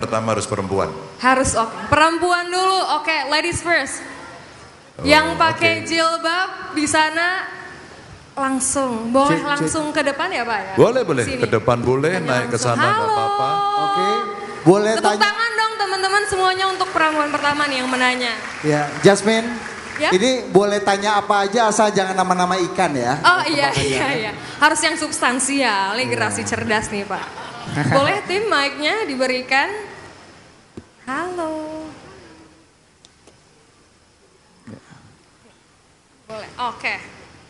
pertama harus perempuan. Harus oke. Perempuan dulu, oke. Ladies first. Yang pakai jilbab di sana langsung, boleh langsung ke depan ya Pak ya? Boleh, Sini. ke depan boleh, naik ke sana nggak apa-apa. Oke, boleh Tepuk tanya. tangan dong teman-teman semuanya untuk perempuan pertama nih yang menanya. Ya, Jasmine. Ya? Ini boleh tanya apa aja asal jangan nama-nama ikan ya. Oh iya. Harus yang substansial, ini generasi cerdas nih Pak. Boleh tim mic-nya diberikan? Halo. Boleh, oke.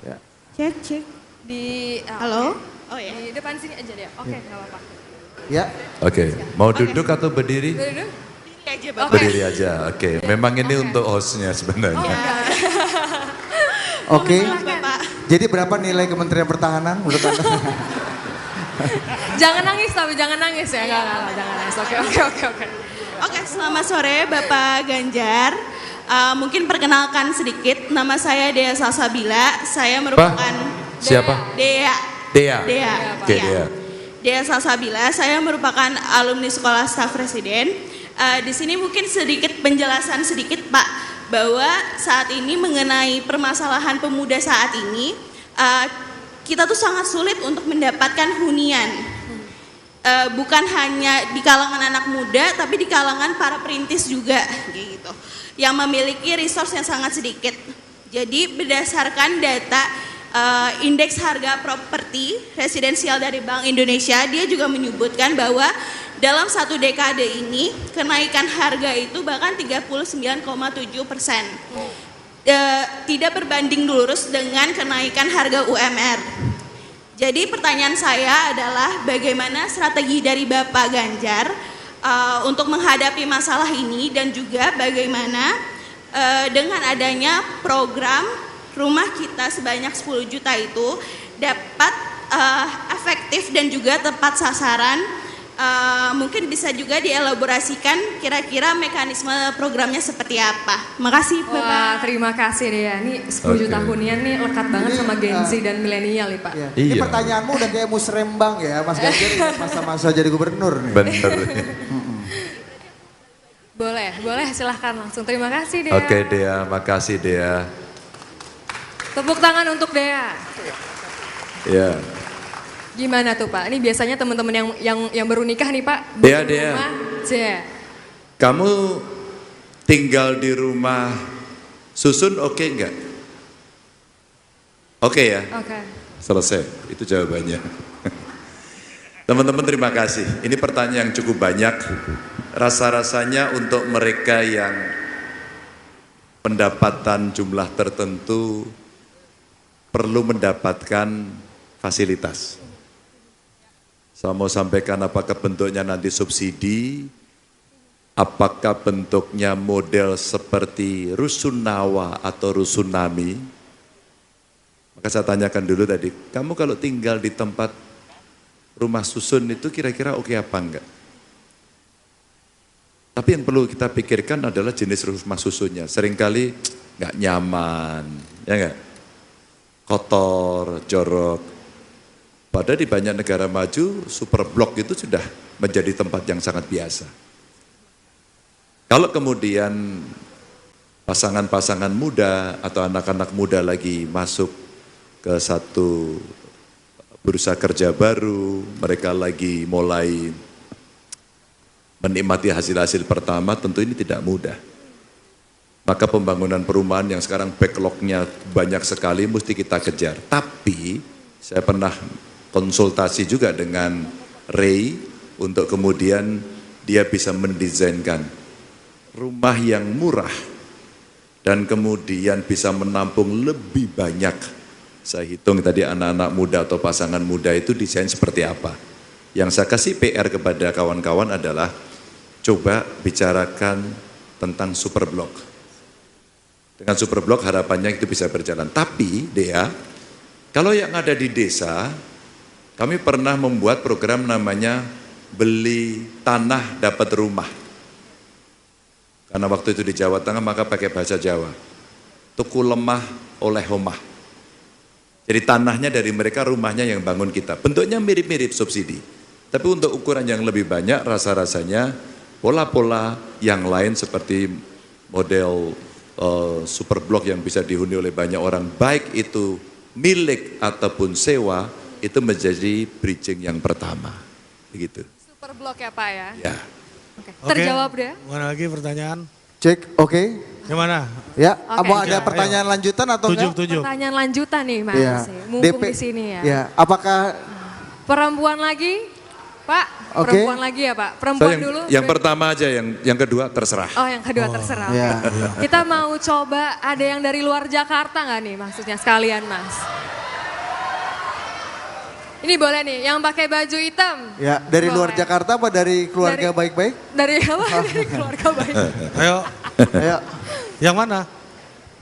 Ya. Cek. Di Halo? oke. Oh ya. Di depan sini aja deh. Oke, nggak apa-apa. Ya. Oke, mau duduk atau berdiri? Duduk. Ini aja Oke. Bapak. Berdiri aja, oke. Memang ini untuk hostnya sebenarnya. Oke. Bapak. Jadi berapa nilai Kementerian Pertahanan menurut Anda? Jangan nangis tapi jangan nangis ya. Enggak, jangan nangis. Oke. Oke, selamat sore Bapak Ganjar. Mungkin perkenalkan sedikit, nama saya Dea Salsabila. Saya merupakan Siapa? Dea. Dea. Oke, Iya. Dea. Dea Salsabila. Saya merupakan alumni Sekolah Staf Presiden. Di sini mungkin sedikit penjelasan sedikit Pak, bahwa saat ini mengenai permasalahan pemuda saat ini, kita tuh sangat sulit untuk mendapatkan hunian. Bukan hanya di kalangan anak muda, tapi di kalangan para perintis juga, gitu. Yang memiliki resource yang sangat sedikit. Jadi berdasarkan data indeks harga properti residensial dari Bank Indonesia, dia juga menyebutkan bahwa dalam satu dekade ini kenaikan harga itu bahkan 39,7%. Tidak berbanding lurus dengan kenaikan harga UMR. Jadi pertanyaan saya adalah bagaimana strategi dari Bapak Ganjar untuk menghadapi masalah ini, dan juga bagaimana dengan adanya program rumah kita sebanyak 10 juta itu dapat efektif dan juga tepat sasaran. Mungkin bisa juga dielaborasikan kira-kira mekanisme programnya seperti apa. Makasih Bapak. Wah, terima kasih deh ya. Ini 10 juta hunian nih lekat banget Ini, sama Gen Z dan milenial nih Pak. Ya. Iya. Ini pertanyaanmu udah kayak musrembang ya, Mas Ganjar ya, masa-masa jadi gubernur nih. Bener. Boleh silahkan langsung. Terima kasih Dea. Oke, Dea, makasih Dea. Tepuk tangan untuk Dea. Ya. Gimana tuh Pak? Ini biasanya teman-teman yang baru nikah nih Pak. Dea, di Dea. rumah. Cie. Kamu tinggal di rumah susun oke nggak? Oke ya? Oke. Selesai, itu jawabannya. Teman-teman terima kasih. Ini pertanyaan yang cukup banyak. Rasa-rasanya untuk mereka yang pendapatan jumlah tertentu perlu mendapatkan fasilitas. Saya mau sampaikan apakah bentuknya nanti subsidi, apakah bentuknya model seperti rusunawa atau rusunami. Maka saya tanyakan dulu tadi, kamu kalau tinggal di tempat rumah susun itu kira-kira oke apa enggak? Tapi yang perlu kita pikirkan adalah jenis rumah susunnya. Seringkali nggak nyaman, ya enggak? Kotor, jorok. Padahal di banyak negara maju, super blok itu sudah menjadi tempat yang sangat biasa. Kalau kemudian pasangan-pasangan muda atau anak-anak muda lagi masuk ke satu bursa kerja baru, mereka lagi mulai menikmati hasil-hasil pertama, tentu ini tidak mudah. Maka pembangunan perumahan yang sekarang backlognya banyak sekali mesti kita kejar. Tapi saya pernah konsultasi juga dengan Ray untuk kemudian dia bisa mendesainkan rumah yang murah dan kemudian bisa menampung lebih banyak. Saya hitung tadi anak-anak muda atau pasangan muda itu desain seperti apa. Yang saya kasih PR kepada kawan-kawan adalah coba bicarakan tentang super blok. Dengan super blok harapannya itu bisa berjalan. Tapi Dea, kalau yang ada di desa, kami pernah membuat program namanya beli tanah dapat rumah. Karena waktu itu di Jawa Tengah maka pakai bahasa Jawa. Tuku lemah oleh homah. Jadi tanahnya dari mereka, rumahnya yang bangun kita. Bentuknya mirip-mirip subsidi. Tapi untuk ukuran yang lebih banyak rasa-rasanya pola-pola yang lain seperti model super blok yang bisa dihuni oleh banyak orang, baik itu milik ataupun sewa, itu menjadi bridging yang pertama. Begitu. Super blok ya Pak ya? Ya. Oke. Oke, Terjawab deh. Mana lagi pertanyaan? Cek, oke. Yang mana? Ya, Oke. apa ada Ayo. pertanyaan lanjutan atau enggak? Tujuh. Pertanyaan lanjutan nih Mas. Iya. Mumpung di sini ya. Ya, apakah Perempuan lagi? Pak, Oke. perempuan lagi ya Pak? Perempuan Saya dulu? yang pertama aja, yang kedua terserah. Oh yang kedua terserah. ya. Kita mau coba ada yang dari luar Jakarta nggak nih maksudnya sekalian Mas? Ini boleh nih, yang pakai baju hitam. Ya, dari luar Boleh. Jakarta apa dari keluarga Dari- baik-baik? Dari apa? Dari keluarga baik. Ayo, Ayo, yang mana?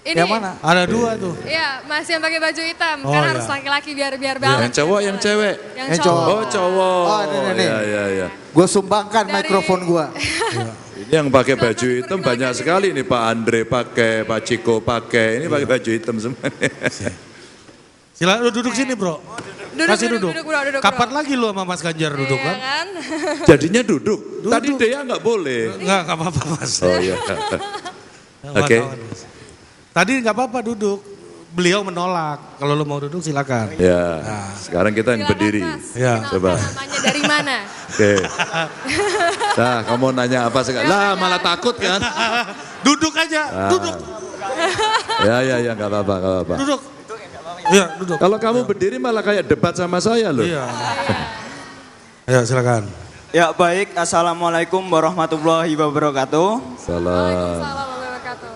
Ini, yang mana? Ada dua tuh. Iya, Mas yang pakai baju hitam. Oh, Karena iya. harus laki-laki biar balance. Yang cowok, yang cewek. Yang Yang cowok. cowok. Oh cowok. Oh, ini. Ya. Gue sumbangkan Dari- mikrofon gue. Ini yang pakai baju hitam banyak sekali nih, Pak Andre pakai, Pak Ciko pakai. Ini pakai baju hitam semua. Silakan lu duduk sini bro. Duduk, Kasih duduk, duduk. duduk, bro, duduk, Kapan bro. lagi lu sama Mas Ganjar duduk Iya kan? kan? Jadinya duduk. Tadi dia nggak boleh. Enggak apa-apa Mas. Oh iya. Kawan-kawan, Oke. Mas. Tadi nggak apa-apa duduk. Beliau menolak. Kalau lu mau duduk silakan. Ya. Sekarang kita yang Silakan, berdiri. Mas. Ya. Kenalkan Coba. Namanya dari mana? Oke. Nah, kamu nanya apa sekarang? Lah, malah takut kan? Duduk aja, duduk, Ya, nggak apa-apa. duduk. Iya, duduk. Kalau kamu berdiri malah kayak debat sama saya loh. Iya. Ayo silakan. Ya baik, Assalamualaikum warahmatullahi wabarakatuh. Salam. Waalaikumsalam warahmatullahi wabarakatuh.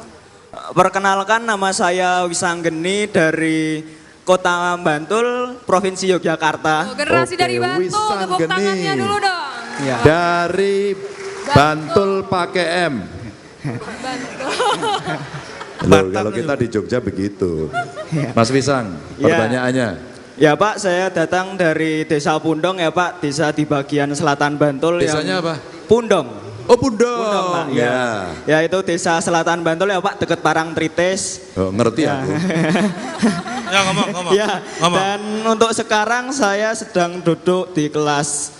Perkenalkan nama saya Wisanggeni dari Kota Bantul, Provinsi Yogyakarta. Oh, generasi Oke, dari Bantul, Wisanggeni. tepuk tangannya dulu dong. Ya. Dari Bantul pakai M. Loh, kalau kita di Jogja begitu. Mas Wisang, Ya. pertanyaannya. Ya Pak, saya datang dari Desa Pundong ya Pak, desa di bagian selatan Bantul. Desanya apa? Pundong. Oh, Pundong. Pundong Pak, ya. Ya itu desa selatan Bantul ya Pak, dekat Parangtritis. Oh, ngerti Ya. aku. Ya ngomong. Ya, Ngomong. dan untuk sekarang saya sedang duduk di kelas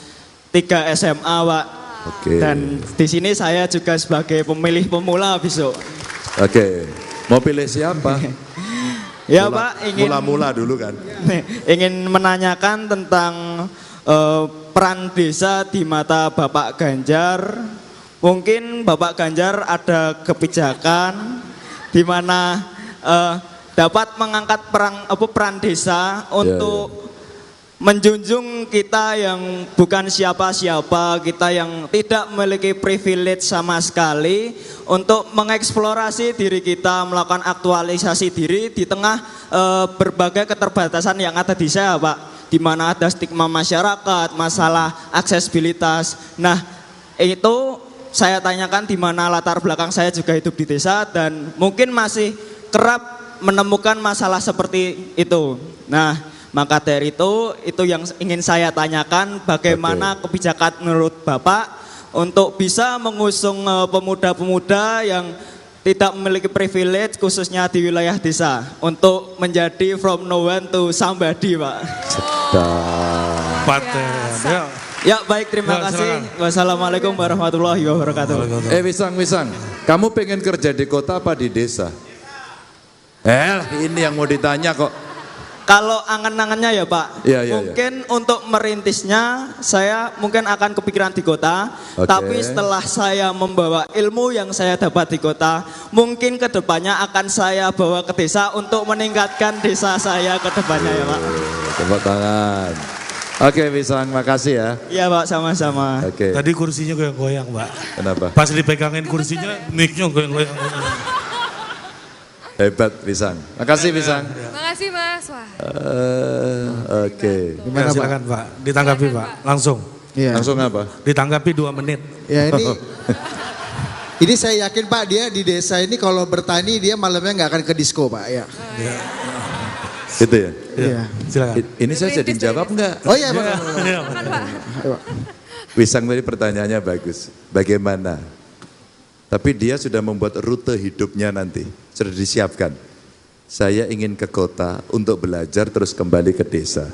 3 SMA Pak. Oke. Dan di sini saya juga sebagai pemilih pemula besok. Oke. Mau pilih siapa? Ya Pak, ingin Mula-mula dulu kan. ingin menanyakan tentang peran desa di mata Bapak Ganjar. Mungkin Bapak Ganjar ada kebijakan di mana dapat mengangkat peran desa untuk menjunjung kita yang bukan siapa-siapa, kita yang tidak memiliki privilege sama sekali untuk mengeksplorasi diri kita, melakukan aktualisasi diri di tengah berbagai keterbatasan yang ada di saya Pak, di mana ada stigma masyarakat, masalah aksesibilitas. Nah, itu saya tanyakan di mana latar belakang saya juga hidup di desa dan mungkin masih kerap menemukan masalah seperti itu. Nah, maka dari itu yang ingin saya tanyakan, bagaimana kebijakan menurut Bapak untuk bisa mengusung pemuda-pemuda yang tidak memiliki privilege khususnya di wilayah desa untuk menjadi from no one to somebody Pak. Paten. Ya. Ya baik, terima Ya, kasih. silakan. Wassalamualaikum warahmatullahi wabarakatuh. Wisang, kamu pengen kerja di kota apa di desa? Ini yang mau ditanya kok. Kalau angan-angannya ya Pak, Iya, iya, mungkin untuk merintisnya saya mungkin akan kepikiran di kota. Oke. Tapi setelah saya membawa ilmu yang saya dapat di kota, mungkin kedepannya akan saya bawa ke desa untuk meningkatkan desa saya ke depannya ya Pak. Tepuk tangan. Oke Wisang, makasih ya. Iya Pak, sama-sama. Oke, Tadi kursinya goyang-goyang Pak. kenapa? Pas dipegangin kursinya, mic-nya goyang-goyang. Hebat Wisang. Makasih Wisang. Makasih Mas. Wah. Oke. Gimana Ya, Pak? silakan Pak, ditanggapi Silakan, Pak, langsung. Iya. Langsung apa? Ditanggapi 2 menit. Ya ini saya yakin Pak, dia di desa ini kalau bertani dia malamnya nggak akan ke disco Pak ya. Gitu ya? Iya. Silakan. Ini saya jadi jawab enggak? Oh iya Pak. Iya, Silakan, Pak. Ayo, Pak. Wisang tadi pertanyaannya bagus. Bagaimana? Tapi dia sudah membuat rute hidupnya nanti. Sudah disiapkan. Saya ingin ke kota untuk belajar terus kembali ke desa.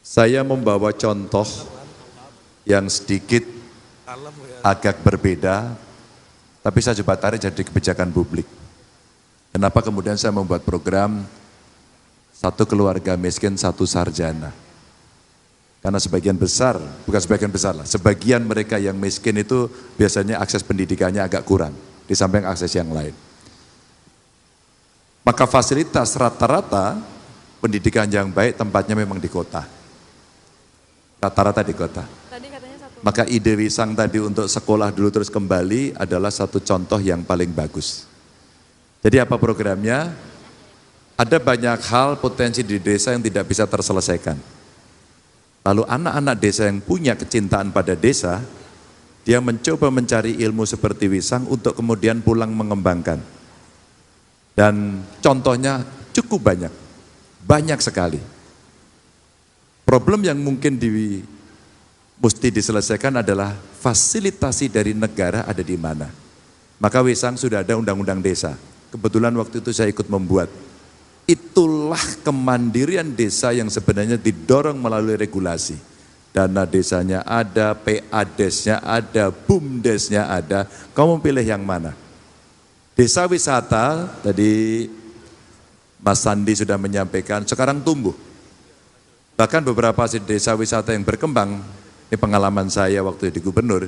Saya membawa contoh yang sedikit agak berbeda, tapi saya coba tarik jadi kebijakan publik. Kenapa kemudian saya membuat program satu keluarga miskin, satu sarjana. Karena sebagian besar, bukan sebagian besar lah, sebagian mereka yang miskin itu biasanya akses pendidikannya agak kurang, di samping akses yang lain. Maka fasilitas rata-rata pendidikan yang baik tempatnya memang di kota. Rata-rata di kota. Tadi katanya satu. Maka ide Wisang tadi untuk sekolah dulu terus kembali adalah satu contoh yang paling bagus. Jadi apa programnya? Ada banyak hal potensi di desa yang tidak bisa terselesaikan. Lalu anak-anak desa yang punya kecintaan pada desa, dia mencoba mencari ilmu seperti Wisang untuk kemudian pulang mengembangkan. Dan contohnya cukup banyak, banyak sekali. Problem yang mungkin mesti diselesaikan adalah fasilitasi dari negara ada di mana. Maka Wisang sudah ada undang-undang desa. Kebetulan waktu itu saya ikut membuat. Itulah kemandirian desa yang sebenarnya didorong melalui regulasi. Dana desanya ada, PADES-nya ada, BUMDES-nya ada. Kamu pilih yang mana? Desa wisata, tadi Mas Sandi sudah menyampaikan, sekarang tumbuh. Bahkan beberapa desa wisata yang berkembang, ini pengalaman saya waktu di gubernur,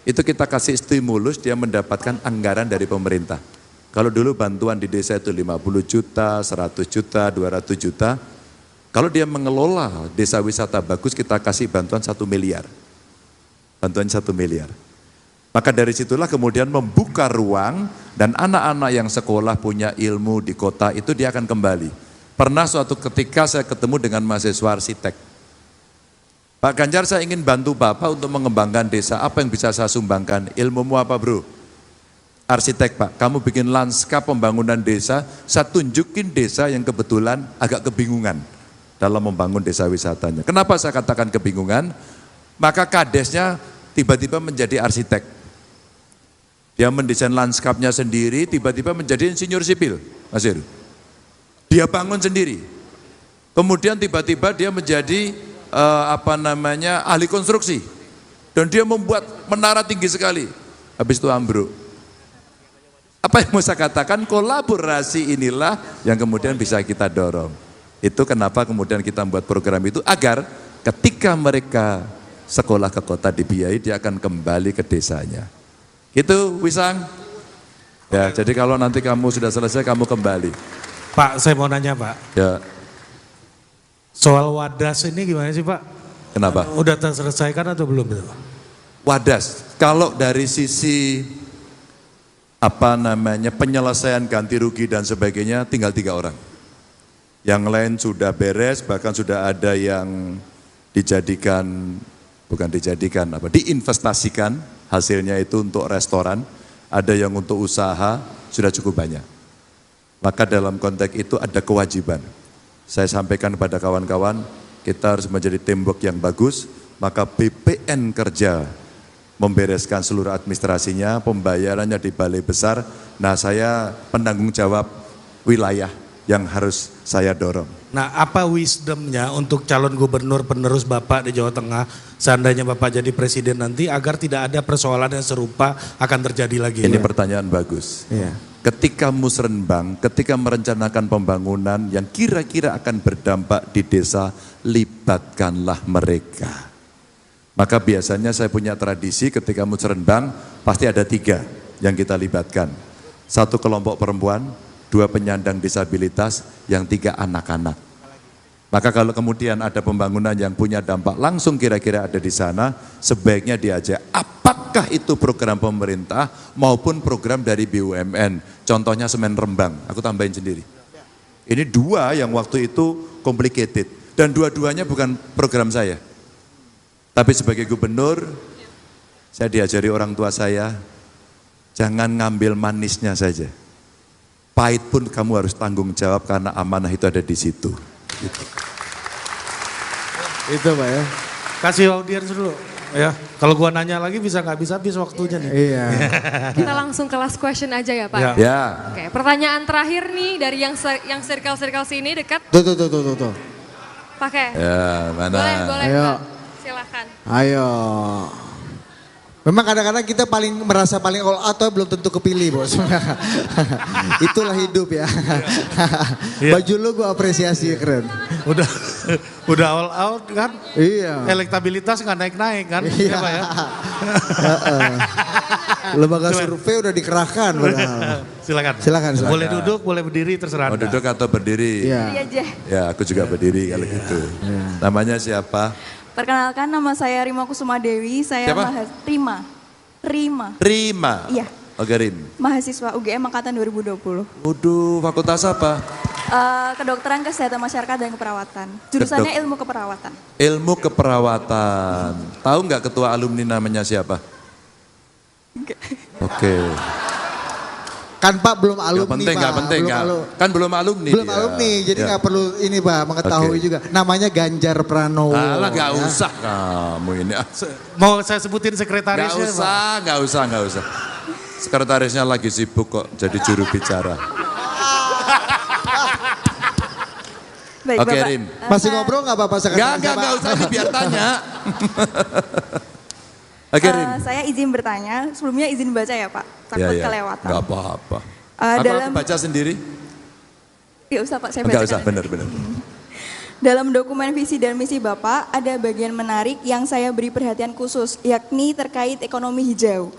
itu kita kasih stimulus, dia mendapatkan anggaran dari pemerintah. Kalau dulu bantuan di desa itu 50 juta, 100 juta, 200 juta. Kalau dia mengelola desa wisata bagus, kita kasih bantuan 1 miliar. Bantuan 1 miliar. Maka dari situlah kemudian membuka ruang dan anak-anak yang sekolah punya ilmu di kota itu dia akan kembali. Pernah suatu ketika saya ketemu dengan mahasiswa arsitek. Pak Ganjar, saya ingin bantu Bapak untuk mengembangkan desa. Apa yang bisa saya sumbangkan? Ilmumu apa, bro? Arsitek, Pak. Kamu bikin lanskap pembangunan desa, saya tunjukin desa yang kebetulan agak kebingungan dalam membangun desa wisatanya. Kenapa saya katakan kebingungan? Maka kadesnya tiba-tiba menjadi arsitek. Dia mendesain lanskapnya sendiri, tiba-tiba menjadi insinyur sipil, Mas Heru. Dia bangun sendiri. Kemudian tiba-tiba dia menjadi ahli konstruksi. Dan dia membuat menara tinggi sekali. Habis itu ambruk. Apa yang mau saya katakan? Kolaborasi inilah yang kemudian bisa kita dorong. Itu kenapa kemudian kita membuat program itu agar ketika mereka sekolah ke kota dibiayai, dia akan kembali ke desanya. Gitu, Wisang. Ya, jadi kalau nanti kamu sudah selesai, kamu kembali. Pak, saya mau nanya Pak. Ya. Soal Wadas ini gimana sih Pak? Kenapa? Udah terselesaikan atau belum? Wadas, kalau dari sisi penyelesaian ganti rugi dan sebagainya, tinggal 3 orang. Yang lain sudah beres, bahkan sudah ada yang diinvestasikan, hasilnya itu untuk restoran, ada yang untuk usaha, sudah cukup banyak. Maka dalam konteks itu ada kewajiban. Saya sampaikan kepada kawan-kawan, kita harus menjadi teamwork yang bagus, maka BPN kerja membereskan seluruh administrasinya, pembayarannya di balai besar. Nah, saya penanggung jawab wilayah yang harus saya dorong. Nah, apa wisdomnya untuk calon gubernur penerus Bapak di Jawa Tengah, seandainya Bapak jadi presiden nanti, agar tidak ada persoalan yang serupa akan terjadi lagi? Ini pertanyaan bagus. Iya. Ketika musrenbang, ketika merencanakan pembangunan yang kira-kira akan berdampak di desa, libatkanlah mereka. Maka biasanya saya punya tradisi ketika musrenbang, pasti ada 3 yang kita libatkan. 1 kelompok perempuan, 2 penyandang disabilitas, yang 3 anak-anak. Maka kalau kemudian ada pembangunan yang punya dampak langsung kira-kira ada di sana, sebaiknya diajak apakah itu program pemerintah maupun program dari BUMN. Contohnya semen Rembang, aku tambahin sendiri. Ini 2 yang waktu itu complicated dan dua-duanya bukan program saya. Tapi sebagai gubernur, saya diajari orang tua saya, jangan ngambil manisnya saja. Pahit pun kamu harus tanggung jawab karena amanah itu ada di situ. Gitu. Itu Pak ya. Kasih audiens dulu. Ya, kalau gua nanya lagi bisa nggak bisa habis waktunya nih. Iya. Kita langsung ke last question aja ya Pak. Ya. Ya. Oke, pertanyaan terakhir nih dari yang circle-circle sini dekat. Tuh. Pakai. Ya, mana? Boleh Ayo. Pak. Silakan. Ayo. Memang kadang-kadang kita merasa paling all out atau belum tentu kepilih bos. Itulah hidup ya. Iya. Baju lu gue apresiasi keren. Udah all out kan? Iya. Elektabilitas nggak naik-naik kan? Iya. Pak ya? Lembaga survei udah dikerahkan. Silakan. Silakan. Boleh duduk, boleh berdiri terserah. Mau Anda. duduk atau berdiri? Iya. aja. Ya, aku juga berdiri kalau gitu. Namanya siapa? Perkenalkan, nama saya Rima Kusuma Dewi. Saya Siapa? Rima. Rima. Iya. Oke, Rim. Mahasiswa UGM angkatan 2020. Waduh, fakultas apa? Kedokteran Kesehatan Masyarakat dan Keperawatan. Jurusannya Ilmu Keperawatan. Ilmu keperawatan. Tahu nggak ketua alumni namanya siapa? Oke. Kan Pak belum alumni Nggak Pak. penting. Kan belum alumni. Belum dia. alumni, jadi Ya. nggak perlu ini Pak mengetahui Oke. juga. Namanya Ganjar Pranowo. Alah, nggak ya. usah kamu ini. Mau saya sebutin Nggak sekretarisnya Pak? usah. Sekretarisnya lagi sibuk kok jadi juru bicara. Baik, Oke, Bapak. Rim. Masih ngobrol nggak Bapak sekarang? Nggak usah, ini biar tanya. Oke, Rim. Saya izin bertanya, sebelumnya izin baca ya Pak, takut kelewatan. Nggak apa-apa. Dalam- Aku baca sendiri? Nggak usah Pak, saya Nggak bacakan. usah, benar. Dalam dokumen visi dan misi Bapak, ada bagian menarik yang saya beri perhatian khusus, yakni terkait ekonomi hijau.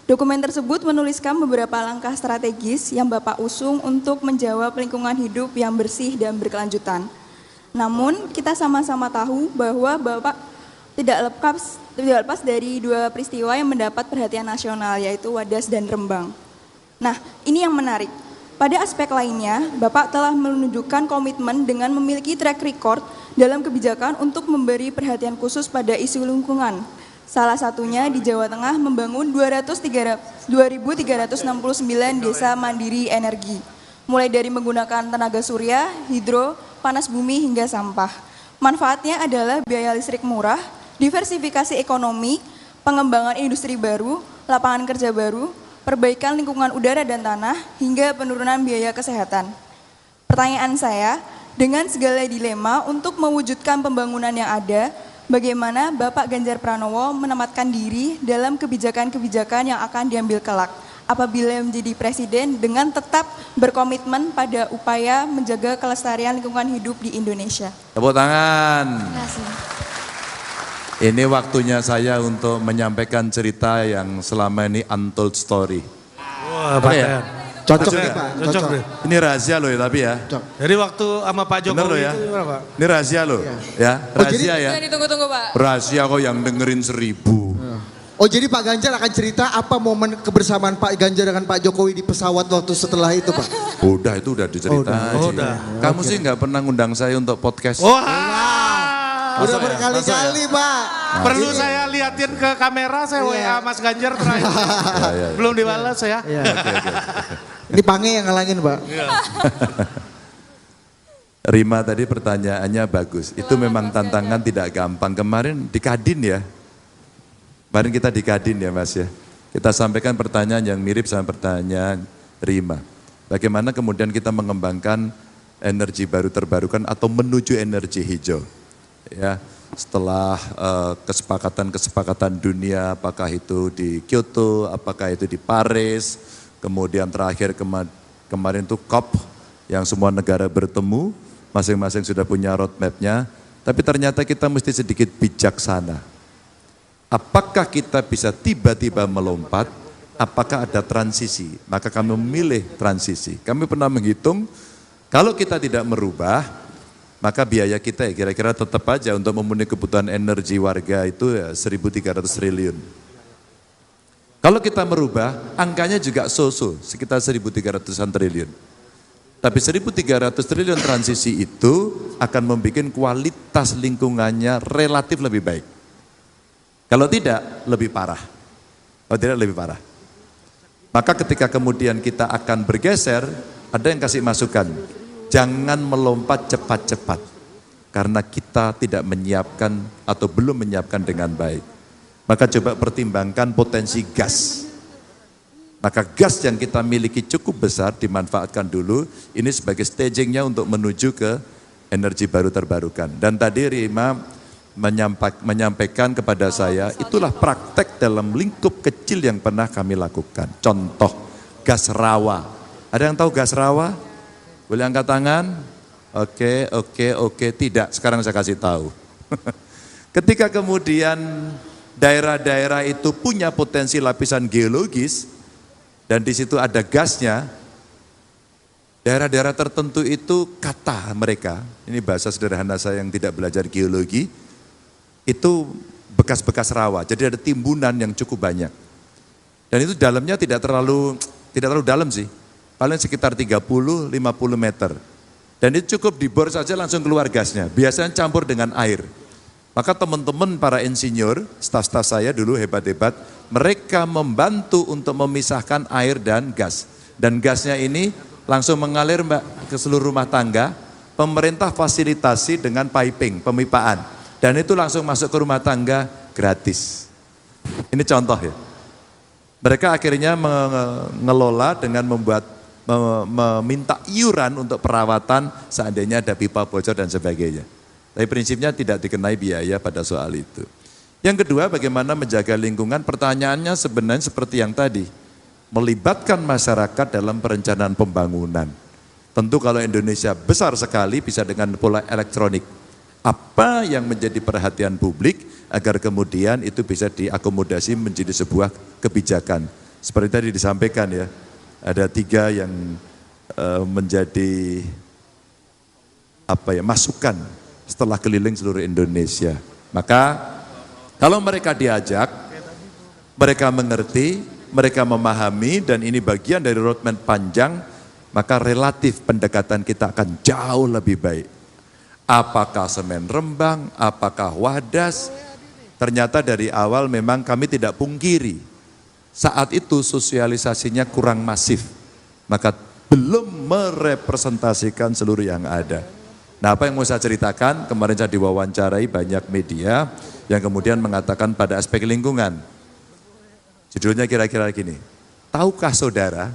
Dokumen tersebut menuliskan beberapa langkah strategis yang Bapak usung untuk menjawab lingkungan hidup yang bersih dan berkelanjutan. Namun, kita sama-sama tahu bahwa Bapak tidak lepas dari dua peristiwa yang mendapat perhatian nasional, yaitu Wadas dan Rembang. Nah, ini yang menarik. Pada aspek lainnya, Bapak telah menunjukkan komitmen dengan memiliki track record dalam kebijakan untuk memberi perhatian khusus pada isu lingkungan. Salah satunya di Jawa Tengah membangun 2.369 desa mandiri energi. Mulai dari menggunakan tenaga surya, hidro, panas bumi hingga sampah. Manfaatnya adalah biaya listrik murah, diversifikasi ekonomi, pengembangan industri baru, lapangan kerja baru, perbaikan lingkungan udara dan tanah, hingga penurunan biaya kesehatan. Pertanyaan saya, dengan segala dilema untuk mewujudkan pembangunan yang ada, bagaimana Bapak Ganjar Pranowo menempatkan diri dalam kebijakan-kebijakan yang akan diambil kelak apabila menjadi presiden dengan tetap berkomitmen pada upaya menjaga kelestarian lingkungan hidup di Indonesia. Tepuk tangan. Terima kasih. Ini waktunya saya untuk menyampaikan cerita yang selama ini untold story. Wah, Oke Pak. ya? Cocok Cocok nih ya? Pak, Cocok cocok. deh. Ini rahasia loh ya tapi ya. Jadi waktu sama Pak Bener Jokowi loh ya. itu gimana Pak? Ini rahasia loh. Ya, Oh, jadi- rahasia ya. Jangan ditunggu-tunggu Pak. Rahasia kok yang dengerin 1000. Oh jadi Pak Ganjar akan cerita apa momen kebersamaan Pak Ganjar dengan Pak Jokowi di pesawat waktu setelah itu Pak? Udah itu udah diceritain. Oh, udah. Kamu sih nggak pernah ngundang saya untuk podcast. Wah, Udah Masuk ya? berkali-kali Pak. perlu saya liatin ke kamera, saya WA Mas Ganjar terakhir. Ya. Belum dibalas ya. Iya. Ini Pange yang ngalangin Pak. Rima tadi pertanyaannya bagus. Itu memang tantangan tidak gampang. Kemarin di Kadin ya. Kemarin kita di Kadin ya Mas ya. Kita sampaikan pertanyaan yang mirip sama pertanyaan Rima. Bagaimana kemudian kita mengembangkan energi baru terbarukan atau menuju energi hijau. Ya, setelah kesepakatan-kesepakatan dunia, apakah itu di Kyoto, apakah itu di Paris, kemudian terakhir kemarin itu COP yang semua negara bertemu, masing-masing sudah punya roadmap-nya, tapi ternyata kita mesti sedikit bijaksana. Apakah kita bisa tiba-tiba melompat, apakah ada transisi, maka kami memilih transisi. Kami pernah menghitung, kalau kita tidak merubah, maka biaya kita ya kira-kira tetap aja untuk memenuhi kebutuhan energi warga itu ya 1.300 triliun. Kalau kita merubah, angkanya juga so-so, sekitar 1.300-an triliun. Tapi 1.300 triliun transisi itu akan membuat kualitas lingkungannya relatif lebih baik. Kalau tidak, lebih parah. Kalau tidak, lebih parah. Maka ketika kemudian kita akan bergeser, ada yang kasih masukan. Jangan melompat cepat-cepat. Karena kita tidak menyiapkan atau belum menyiapkan dengan baik. Maka coba pertimbangkan potensi gas. Maka gas yang kita miliki cukup besar dimanfaatkan dulu. Ini sebagai stagingnya untuk menuju ke energi baru terbarukan. Dan tadi Rima menyampaikan kepada saya, itulah praktek dalam lingkup kecil yang pernah kami lakukan. Contoh, gas rawa. Ada yang tahu gas rawa? Boleh angkat tangan? Oke, tidak. Sekarang saya kasih tahu. Ketika kemudian daerah-daerah itu punya potensi lapisan geologis, dan di situ ada gasnya, daerah-daerah tertentu itu kata mereka, ini bahasa sederhana saya yang tidak belajar geologi, itu bekas-bekas rawa, jadi ada timbunan yang cukup banyak. Dan itu dalamnya tidak terlalu dalam sih, paling sekitar 30-50 meter. Dan itu cukup dibor saja langsung keluar gasnya, biasanya campur dengan air. Maka teman-teman para insinyur, staf-staf saya dulu hebat-hebat, mereka membantu untuk memisahkan air dan gas. Dan gasnya ini langsung mengalir ke seluruh rumah tangga, pemerintah fasilitasi dengan piping, pemipaan. Dan itu langsung masuk ke rumah tangga gratis. Ini contoh ya. Mereka akhirnya mengelola dengan meminta iuran untuk perawatan seandainya ada pipa bocor dan sebagainya. Tapi prinsipnya tidak dikenai biaya pada soal itu. Yang kedua, bagaimana menjaga lingkungan? Pertanyaannya sebenarnya seperti yang tadi. Melibatkan masyarakat dalam perencanaan pembangunan. Tentu kalau Indonesia besar sekali bisa dengan pola elektronik. Apa yang menjadi perhatian publik agar kemudian itu bisa diakomodasi menjadi sebuah kebijakan. Seperti tadi disampaikan ya, ada 3 yang menjadi masukan setelah keliling seluruh Indonesia. Maka kalau mereka diajak, mereka mengerti, mereka memahami, dan ini bagian dari roadmap panjang, maka relatif pendekatan kita akan jauh lebih baik. Apakah semen Rembang, apakah Wadas, ternyata dari awal memang kami tidak pungkiri. Saat itu sosialisasinya kurang masif, maka belum merepresentasikan seluruh yang ada. Nah, apa yang mau saya ceritakan, kemarin saya diwawancarai banyak media yang kemudian mengatakan pada aspek lingkungan. Judulnya kira-kira gini, tahukah saudara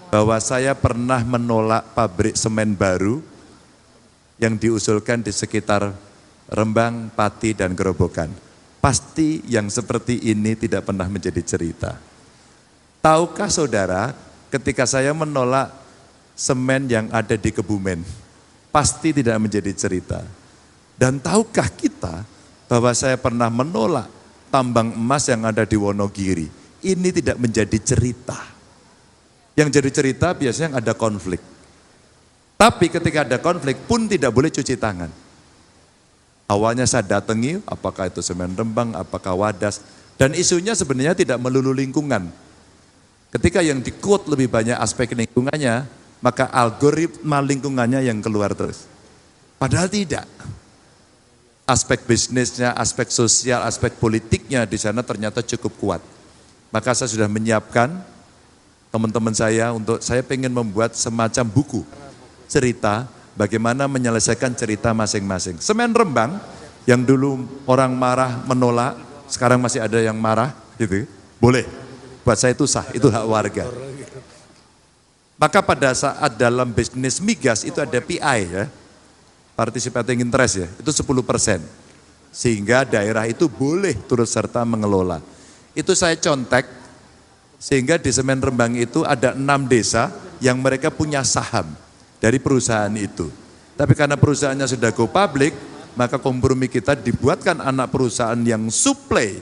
bahwa saya pernah menolak pabrik semen baru yang diusulkan di sekitar Rembang, Pati, dan Gerobokan. Pasti yang seperti ini tidak pernah menjadi cerita. Tahukah saudara ketika saya menolak semen yang ada di Kebumen? Pasti tidak menjadi cerita. Dan tahukah kita bahwa saya pernah menolak tambang emas yang ada di Wonogiri? Ini tidak menjadi cerita. Yang jadi cerita biasanya ada konflik. Tapi ketika ada konflik pun tidak boleh cuci tangan. Awalnya saya datangi, apakah itu semen Rembang, apakah Wadas. Dan isunya sebenarnya tidak melulu lingkungan. Ketika yang di-quote lebih banyak aspek lingkungannya, maka algoritma lingkungannya yang keluar terus. Padahal tidak. Aspek bisnisnya, aspek sosial, aspek politiknya di sana ternyata cukup kuat. Maka saya sudah menyiapkan teman-teman saya untuk saya pengen membuat semacam buku cerita bagaimana menyelesaikan cerita masing-masing. Semen Rembang yang dulu orang marah menolak, sekarang masih ada yang marah, gitu. Boleh. Buat saya itu sah, itu hak warga. Maka pada saat dalam bisnis migas itu ada PI ya, participating interest ya, itu 10%. Sehingga daerah itu boleh turut serta mengelola. Itu saya contek, sehingga di Semen Rembang itu ada 6 desa yang mereka punya saham dari perusahaan itu. Tapi karena perusahaannya sudah go public, maka kompromi kita dibuatkan anak perusahaan yang supply,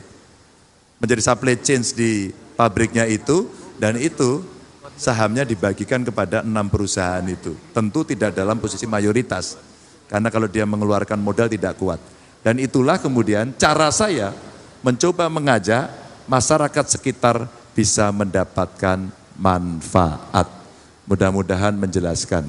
menjadi supply chain di pabriknya itu, dan itu sahamnya dibagikan kepada 6 perusahaan itu. Tentu tidak dalam posisi mayoritas, karena kalau dia mengeluarkan modal tidak kuat. Dan itulah kemudian cara saya mencoba mengajak masyarakat sekitar bisa mendapatkan manfaat. Mudah-mudahan menjelaskan.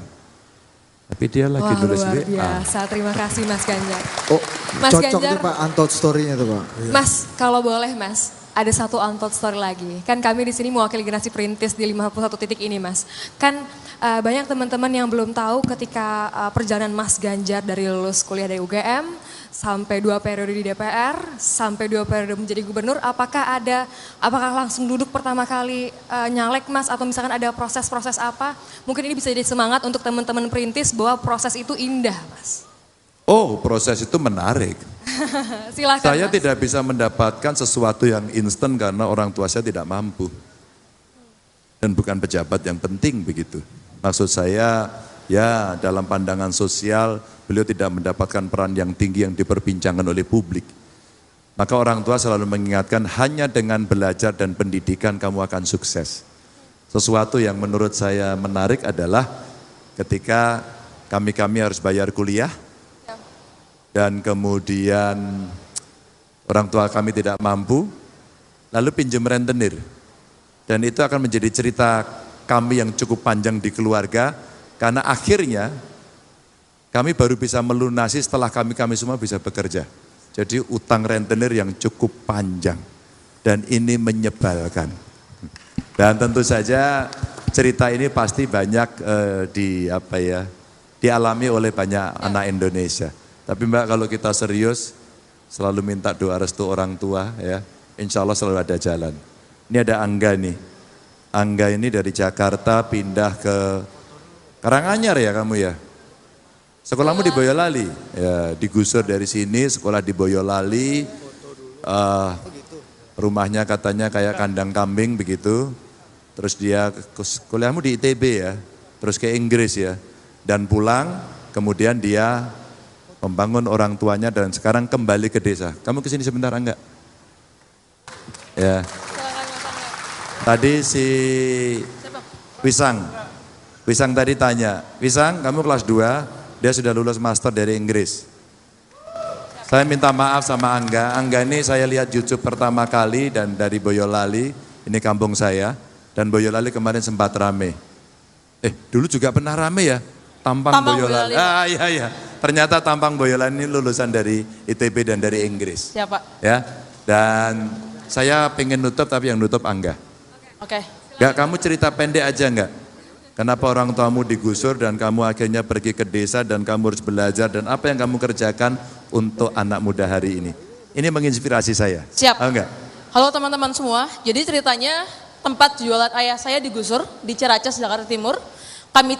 Tapi dia lagi nulis luar WA. biasa, terima kasih Mas Ganjar. Oh, Mas cocok Ganjar, nih Pak untold story-nya tuh Pak. Mas, kalau boleh Mas, ada satu untold story lagi. Kan kami di sini mewakili generasi perintis di 51 titik ini Mas. Kan banyak teman-teman yang belum tahu ketika perjalanan Mas Ganjar dari lulus kuliah dari UGM, sampai 2 periode di DPR, sampai 2 periode menjadi gubernur, apakah langsung duduk pertama kali nyalek Mas, atau misalkan ada proses-proses apa? Mungkin ini bisa jadi semangat untuk teman-teman perintis bahwa proses itu indah Mas. Oh, proses itu menarik. Silahkan Saya Mas. tidak bisa mendapatkan sesuatu yang instan karena orang tua saya tidak mampu. Dan bukan pejabat yang penting begitu. Maksud saya, ya dalam pandangan sosial, beliau tidak mendapatkan peran yang tinggi yang diperbincangkan oleh publik. Maka orang tua selalu mengingatkan, hanya dengan belajar dan pendidikan kamu akan sukses. Sesuatu yang menurut saya menarik adalah ketika kami harus bayar kuliah, dan kemudian orang tua kami tidak mampu, lalu pinjam rentenir. Dan itu akan menjadi cerita kami yang cukup panjang di keluarga, karena akhirnya kami baru bisa melunasi setelah kami semua bisa bekerja. Jadi utang rentenir yang cukup panjang, dan ini menyebalkan. Dan tentu saja cerita ini pasti banyak dialami oleh banyak anak Indonesia. Tapi Mbak, kalau kita serius, selalu minta doa restu orang tua, ya, insya Allah selalu ada jalan. Ini ada Angga nih. Angga ini dari Jakarta pindah ke Karanganyar ya kamu ya? Sekolahmu di Boyolali? Ya, digusur dari sini, sekolah di Boyolali. Rumahnya katanya kayak kandang kambing begitu. Terus dia, kuliahmu di ITB ya? Terus ke Inggris ya? Dan pulang, kemudian dia membangun orang tuanya dan sekarang kembali ke desa. Kamu kesini sebentar enggak? Ya. Tadi si Wisang tadi tanya, Wisang kamu kelas 2, dia sudah lulus master dari Inggris. Saya minta maaf sama Angga. Angga ini saya lihat YouTube pertama kali dan dari Boyolali, ini kampung saya. Dan Boyolali kemarin sempat rame. Dulu juga pernah rame ya? Tampang Boyolali. Iya. Ternyata Tampang Boyolali ini lulusan dari ITB dan dari Inggris. Siap Pak. Ya, dan saya pengen nutup tapi yang nutup Angga. Oke. Gak, kamu cerita pendek aja enggak? Kenapa orang tuamu digusur dan kamu akhirnya pergi ke desa dan kamu harus belajar dan apa yang kamu kerjakan untuk anak muda hari ini? Ini menginspirasi saya. Siap. Oh, enggak? Halo teman-teman semua, jadi ceritanya tempat jualan ayah saya digusur di Ciracas, Jakarta Timur. Kami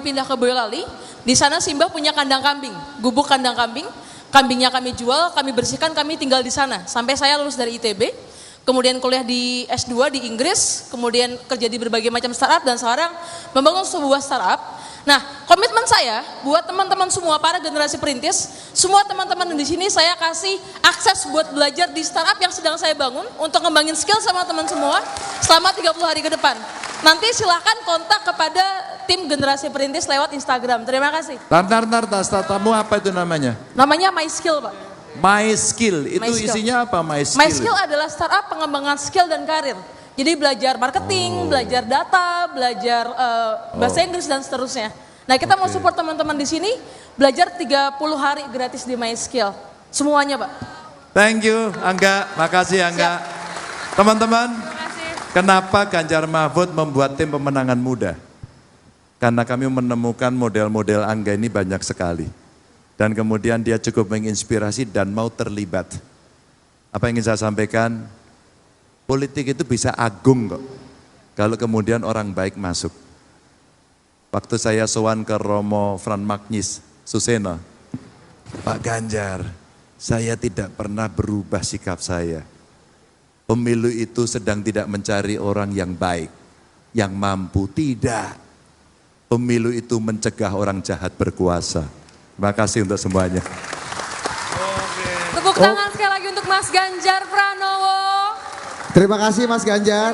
pindah ke Boyolali. Di sana Simbah punya kandang kambing, gubuk kandang kambing. Kambingnya kami jual, kami bersihkan, kami tinggal di sana. Sampai saya lulus dari ITB, kemudian kuliah di S2 di Inggris, kemudian kerja di berbagai macam startup dan sekarang membangun sebuah startup. Nah, komitmen saya buat teman-teman semua para generasi perintis, semua teman-teman di sini saya kasih akses buat belajar di startup yang sedang saya bangun untuk ngembangin skill sama teman semua selama 30 hari ke depan. Nanti silakan kontak kepada tim generasi perintis lewat Instagram. Terima kasih. Startupmu apa itu namanya? Namanya My Skill, Pak. My Skill, itu My Skill. isinya apa My Skill? My Skill adalah startup pengembangan skill dan karir. Jadi belajar marketing, belajar data, belajar bahasa Inggris dan seterusnya. Nah, kita mau support teman-teman di sini belajar 30 hari gratis di My Skill. Semuanya, Pak. Thank you Angga, makasih Angga. Teman-teman, kenapa Ganjar Mahfud membuat tim pemenangan muda? Karena kami menemukan model-model Angga ini banyak sekali. Dan kemudian dia cukup menginspirasi dan mau terlibat. Apa yang ingin saya sampaikan? Politik itu bisa agung kok. Kalau kemudian orang baik masuk. Waktu saya sowan ke Romo Fran Magnis Suseno, Pak Ganjar, saya tidak pernah berubah sikap saya. Pemilu itu sedang tidak mencari orang yang baik, yang mampu, tidak. Pemilu itu mencegah orang jahat berkuasa. Terima kasih untuk semuanya. Tepuk tangan sekali lagi untuk Mas Ganjar Pranowo. Terima kasih Mas Ganjar.